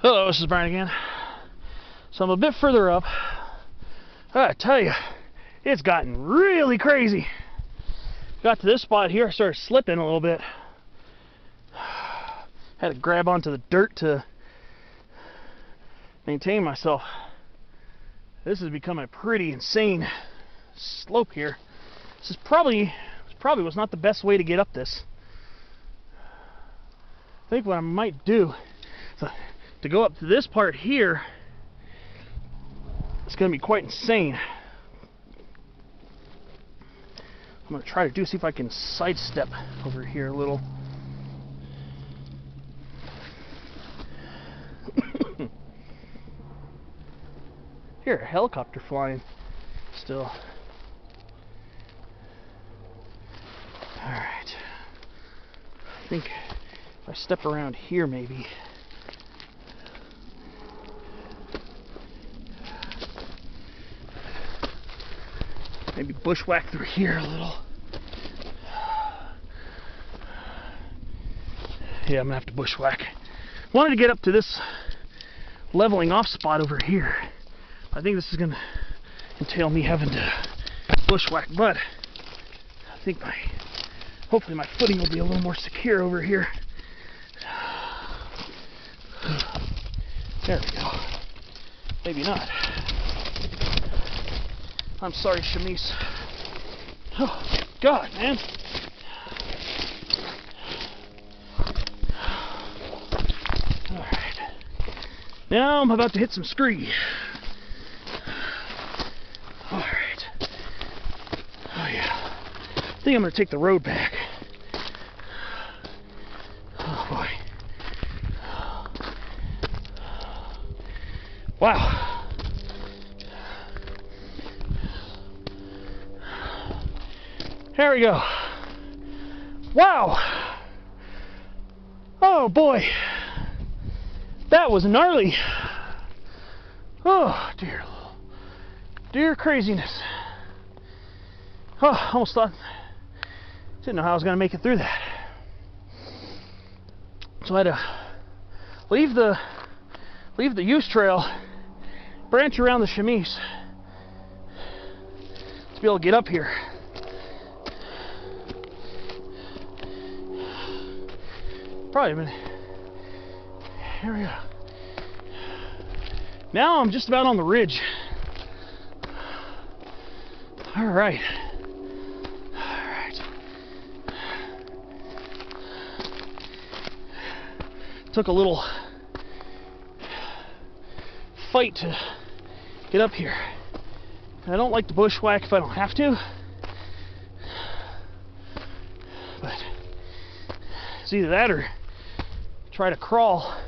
Hello, this is Brian again. So I'm a bit further up. I tell you, it's gotten really crazy. Got to this spot here, I started slipping a little bit. Had to grab onto the dirt to maintain myself. This has become a pretty insane slope here. This probably was not the best way to get up this. I think what I might do is to go up to this part here. It's going to be quite insane. I'm going to try to see if I can sidestep over here a little. Here, a helicopter flying still. Alright. I think if I step around here maybe. Maybe bushwhack through here a little. Yeah, I'm gonna have to bushwhack. Wanted to get up to this leveling off spot over here. I think this is gonna entail me having to bushwhack, but I think hopefully my footing will be a little more secure over here. There we go. Maybe not. I'm sorry, chemise. Oh, God, man. Alright. Now I'm about to hit some scree. Alright. Oh, yeah. I think I'm going to take the road back. Oh, boy. Wow. There we go. Wow. Oh boy. That was gnarly. Oh dear. Dear craziness. Oh, almost thought. Didn't know how I was going to make it through that. So I had to leave the use trail, branch around the chemise to be able to get up here. Probably a minute. Here we go. Now I'm just about on the ridge. Alright. Alright. Took a little fight to get up here. And I don't like to bushwhack if I don't have to. But it's either that or try to crawl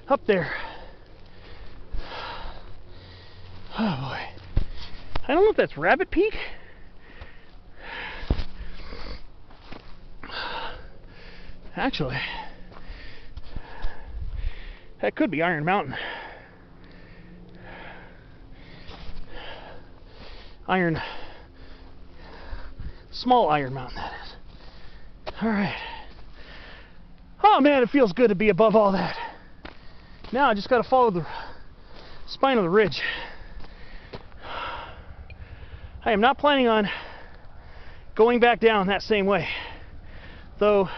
up there. Oh boy. I don't know if that's Rabbit Peak. Actually, that could be Iron Mountain. Small Iron Mountain, that is. Alright. Oh man, it feels good to be above all that. Now I just got to follow the spine of the ridge. I am not planning on going back down that same way. Though,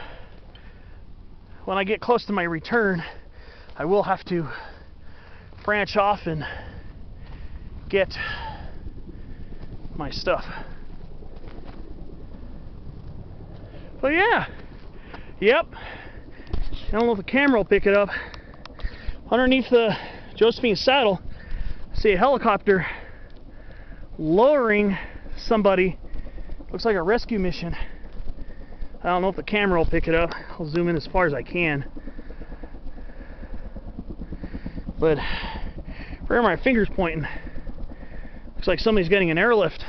when I get close to my return, I will have to branch off and get my stuff. But yeah. Yep. I don't know if the camera will pick it up. Underneath the Josephine saddle, I see a helicopter lowering somebody. Looks like a rescue mission. I don't know if the camera will pick it up. I'll zoom in as far as I can. But where my finger's pointing, looks like somebody's getting an airlift.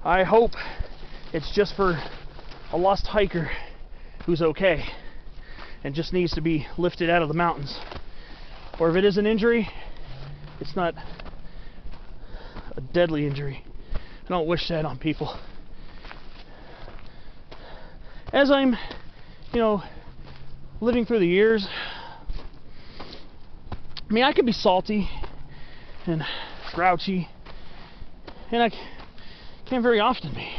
I hope it's just for a lost hiker who's okay and just needs to be lifted out of the mountains. Or if it is an injury, it's not a deadly injury. I don't wish that on people. As I'm, living through the years, I mean, I could be salty and grouchy, and I can't very often be,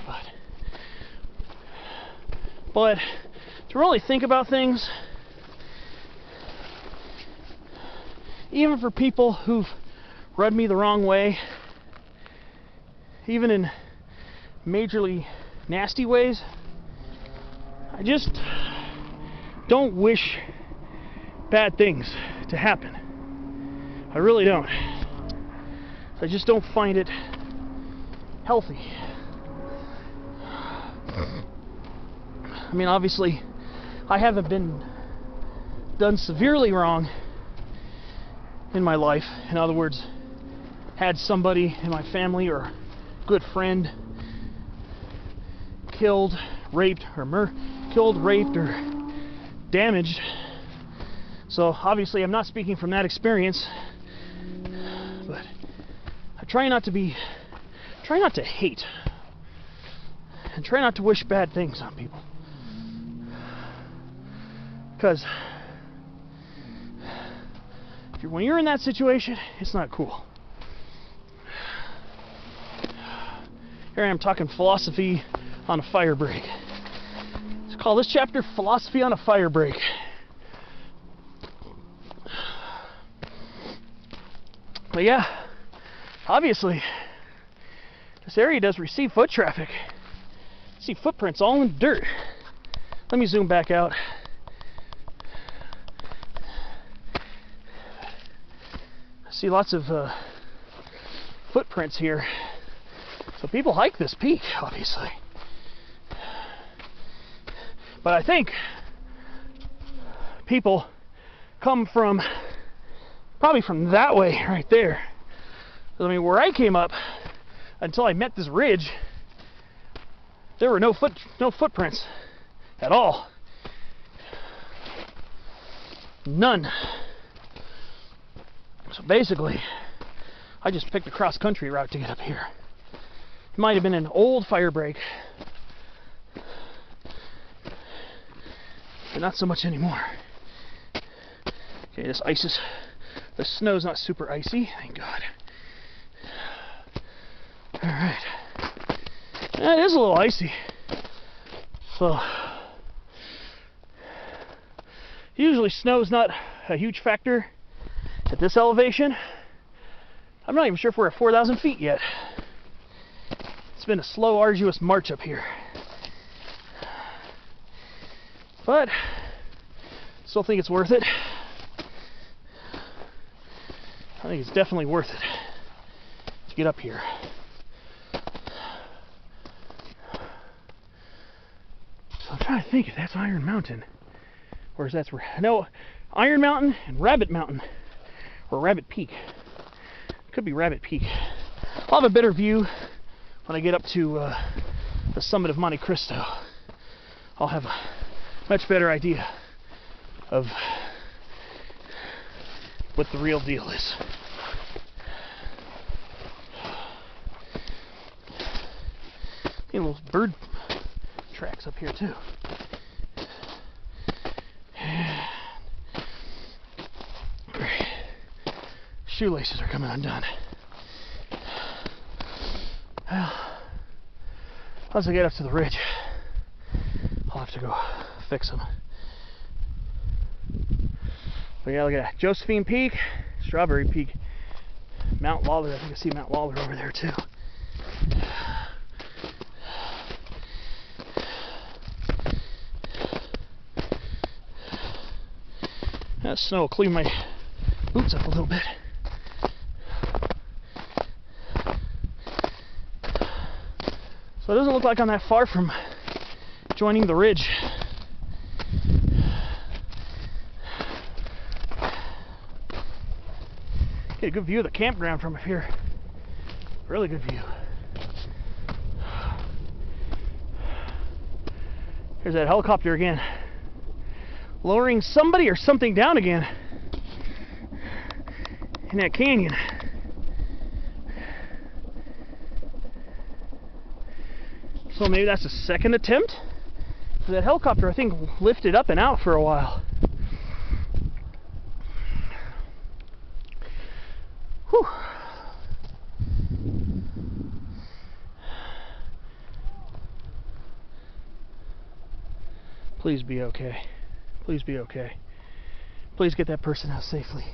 but to really think about things, even for people who've rubbed me the wrong way, even in majorly nasty ways, I just don't wish bad things to happen. I really don't. I just don't find it healthy. I mean, obviously, I haven't been done severely wrong in my life. In other words, had somebody in my family or good friend killed, raped, or damaged. So obviously, I'm not speaking from that experience. But I try not to hate, and try not to wish bad things on people. Because when you're in that situation, it's not cool. Here I am talking philosophy on a fire break. Let's call this chapter Philosophy on a Fire Break. But yeah, obviously, this area does receive foot traffic. I see footprints all in the dirt. Let me zoom back out. I see lots of footprints here. So people hike this peak, obviously. But I think people come from, probably from that way right there. I mean, where I came up, until I met this ridge, there were no footprints at all. None. So basically, I just picked a cross-country route to get up here. It might have been an old fire break, but not so much anymore. Okay, the snow's not super icy, thank God. Alright. It is a little icy. So, usually snow's not a huge factor at this elevation. I'm not even sure if we're at 4,000 feet yet. It's been a slow, arduous march up here. But, still think it's worth it. I think it's definitely worth it to get up here. So I'm trying to think if that's Iron Mountain, or is that no, Iron Mountain and Rabbit Mountain, or Rabbit Peak. Could be Rabbit Peak. I'll have a better view when I get up to the summit of Monte Cristo. I'll have a much better idea of what the real deal is. Little bird tracks up here too. Great. Shoelaces are coming undone. Well, once I get up to the ridge, I'll have to go fix them. But yeah, look at that. Josephine Peak, Strawberry Peak, Mount Lawler. I think I see Mount Lawler over there too. That snow will clean my boots up a little bit. So it doesn't look like I'm that far from joining the ridge. Get a good view of the campground from up here. Really good view. Here's that helicopter again. Lowering somebody or something down again in that canyon. So maybe that's the second attempt. That helicopter, I think, lifted up and out for a while. Whew. Please be okay. Please be okay. Please get that person out safely.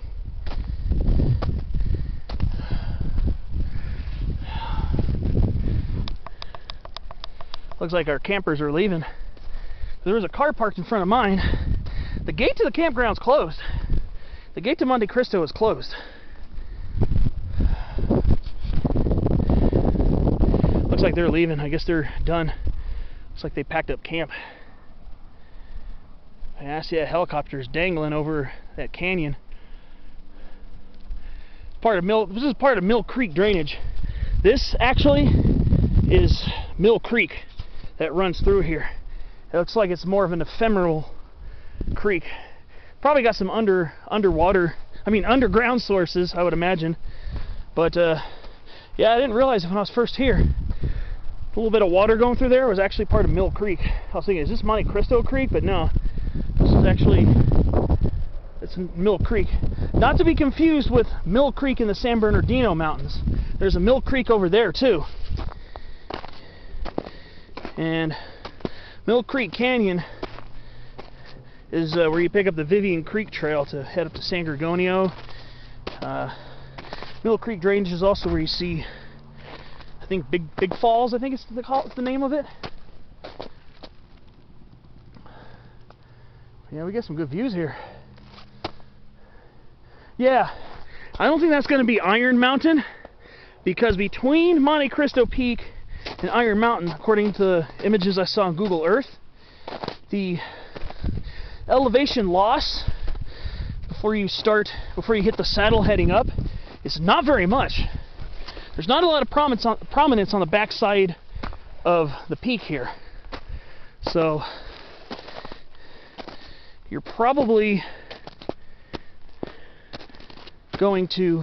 Looks like our campers are leaving. There was a car parked in front of mine. The gate to the campground's closed. The gate to Monte Cristo is closed. Looks like they're leaving. I guess they're done. Looks like they packed up camp. And I see that helicopter's dangling over that canyon. This is part of Mill Creek drainage. This actually is Mill Creek that runs through here. It looks like it's more of an ephemeral creek. Probably got some underground sources, I would imagine. But yeah, I didn't realize when I was first here, a little bit of water going through there was actually part of Mill Creek. I was thinking, is this Monte Cristo Creek? But no, this is actually, it's Mill Creek. Not to be confused with Mill Creek in the San Bernardino Mountains. There's a Mill Creek over there too. And Mill Creek Canyon is where you pick up the Vivian Creek Trail to head up to San Gorgonio. Mill Creek Drainage is also where you see, I think, Big Falls, I think it's the name of it. Yeah, we got some good views here. Yeah, I don't think that's going to be Iron Mountain, because between Monte Cristo Peak and Iron Mountain, according to the images I saw on Google Earth, the elevation loss before you hit the saddle heading up is not very much. There's not a lot of prominence on the backside of the peak here. So you're probably going to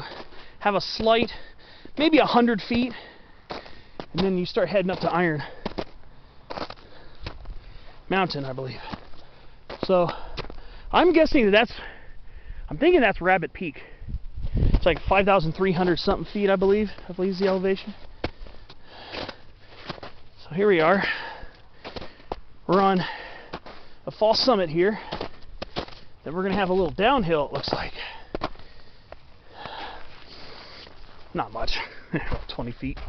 have a slight, maybe 100 feet, and then you start heading up to Iron Mountain, I believe. So I'm guessing I'm thinking that's Rabbit Peak. It's like 5,300 something feet, I believe is the elevation. So here we are. We're on a false summit here. Then we're gonna have a little downhill, it looks like. Not much, 20 feet.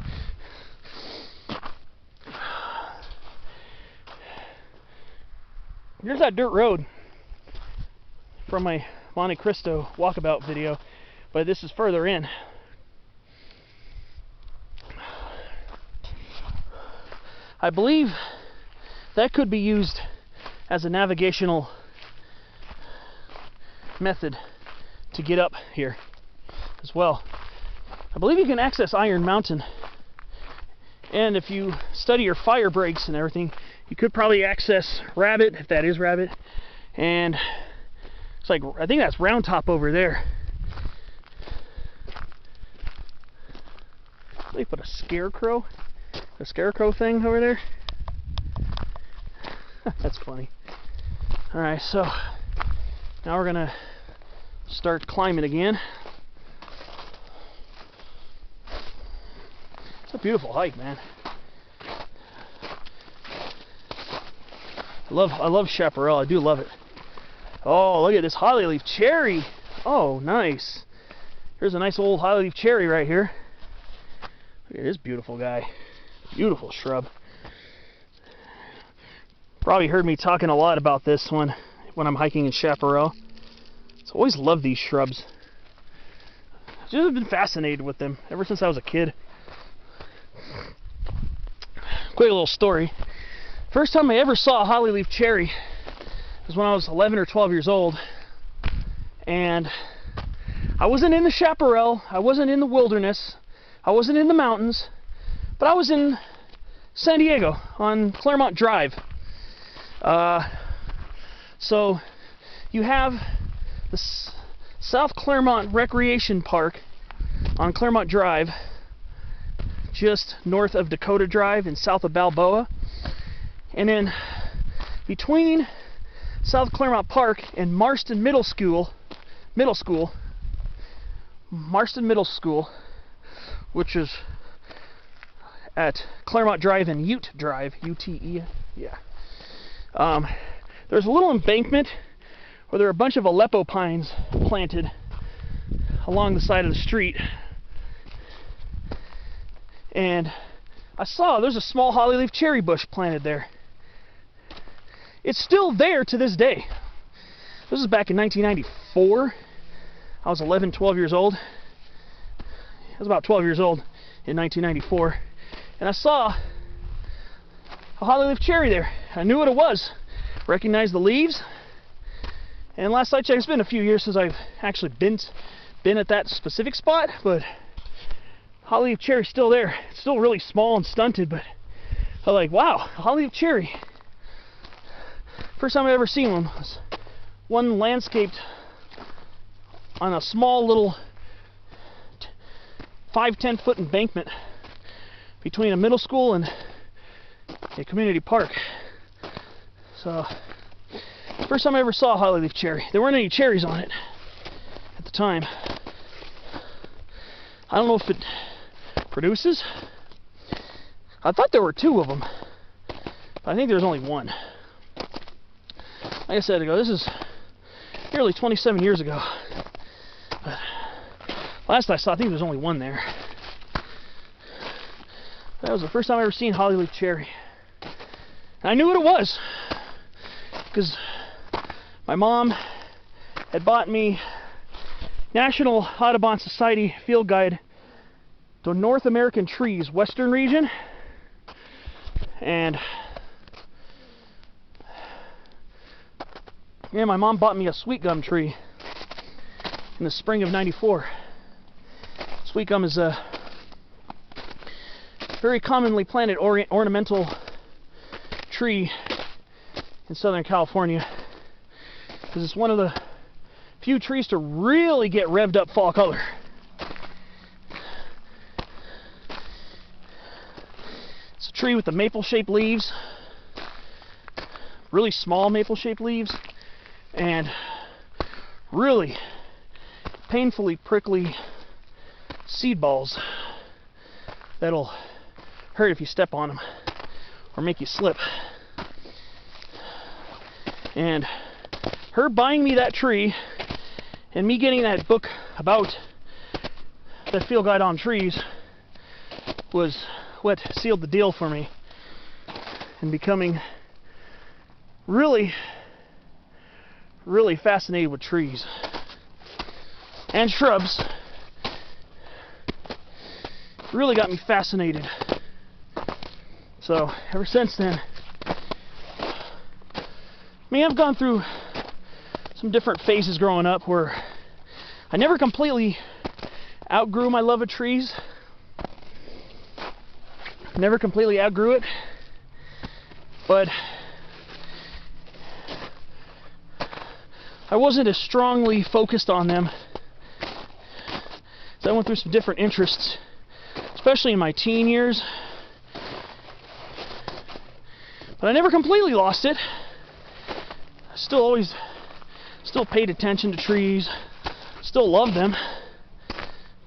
Here's that dirt road from my Monte Cristo walkabout video, but this is further in. I believe that could be used as a navigational method to get up here as well. I believe you can access Iron Mountain, and if you study your fire breaks and everything, you could probably access Rabbit, if that is Rabbit, and it's like, I think that's Round Top over there. They put a scarecrow thing over there. That's funny. Alright, so now we're gonna start climbing again. It's a beautiful hike, man. I love chaparral. I do love it. Oh, look at this holly leaf cherry. Oh, nice. Here's a nice old holly leaf cherry right here. Look at this beautiful guy. Beautiful shrub. Probably heard me talking a lot about this one when I'm hiking in chaparral. I've always loved these shrubs. I've just been fascinated with them ever since I was a kid. Quick little story. First time I ever saw a holly leaf cherry was when I was 11 or 12 years old, and I wasn't in the chaparral, I wasn't in the wilderness, I wasn't in the mountains, but I was in San Diego on Claremont Drive. So you have the South Claremont Recreation Park on Claremont Drive, just north of Dakota Drive and south of Balboa. And then between South Claremont Park and Marston Middle School, Marston Middle School, which is at Claremont Drive and Ute Drive, U-T-E, yeah. There's a little embankment where there are a bunch of Aleppo pines planted along the side of the street. And I saw there's a small hollyleaf cherry bush planted there. It's still there to this day. This is back in 1994. I was 11, 12 years old. I was about 12 years old in 1994. And I saw a hollyleaf cherry there. I knew what it was. Recognized the leaves. And last I checked, it's been a few years since I've actually been at that specific spot, but hollyleaf cherry's still there. It's still really small and stunted, but I'm like, wow, hollyleaf cherry. First time I've ever seen one was one landscaped on a small little 5-10 foot embankment between a middle school and a community park. So, first time I ever saw a hollyleaf cherry. There weren't any cherries on it at the time. I don't know if it produces. I thought there were 2 of them, but I think there's only 1. Like I said, this is nearly 27 years ago. But last I saw, I think there was only 1 there. That was the first time I ever seen hollyleaf cherry. And I knew what it was, because my mom had bought me National Audubon Society Field Guide to North American Trees, Western region. And yeah, my mom bought me a sweet gum tree in the spring of '94. Sweet gum is a very commonly planted ornamental tree in Southern California, because it's one of the few trees to really get revved up fall color. It's a tree with the maple-shaped leaves, really small maple-shaped leaves, and really painfully prickly seed balls that'll hurt if you step on them or make you slip. And her buying me that tree and me getting that book about that field guide on trees was what sealed the deal for me in becoming really fascinated with trees and shrubs. Really got me fascinated. So ever since then, I mean, I've gone through some different phases growing up where I never completely outgrew my love of trees. Never completely outgrew it, but I wasn't as strongly focused on them. So I went through some different interests, especially in my teen years. But I never completely lost it. I still paid attention to trees, still loved them,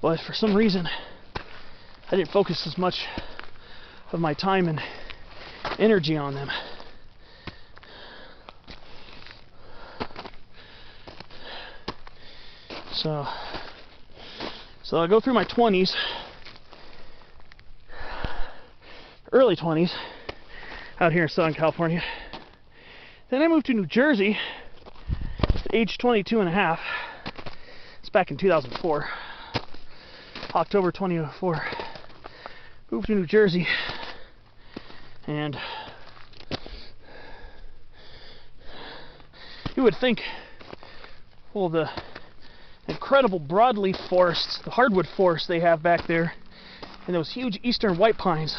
but for some reason I didn't focus as much of my time and energy on them. So I go through my 20s, early 20s, out here in Southern California. Then I moved to New Jersey at age 22 and a half. It's back in 2004, October 2004. Moved to New Jersey, and you would think, well, the incredible broadleaf forests, the hardwood forests they have back there, and those huge eastern white pines,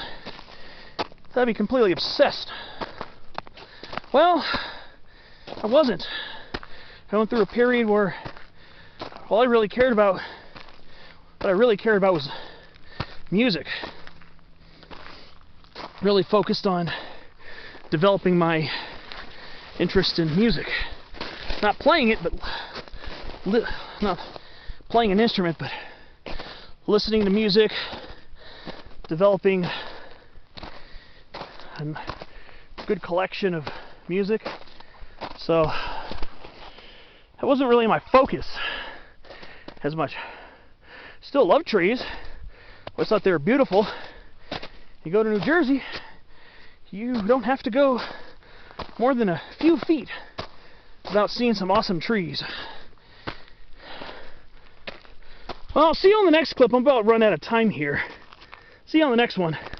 I'd be completely obsessed. Well, I wasn't. I went through a period where what I really cared about was music. Really focused on developing my interest in music. Not playing it, but not playing an instrument, but listening to music, developing a good collection of music. So that wasn't really my focus as much. Still love trees. Always thought they were beautiful. You go to New Jersey, you don't have to go more than a few feet without seeing some awesome trees. Well, I'll see you on the next clip. I'm about to run out of time here. See you on the next one.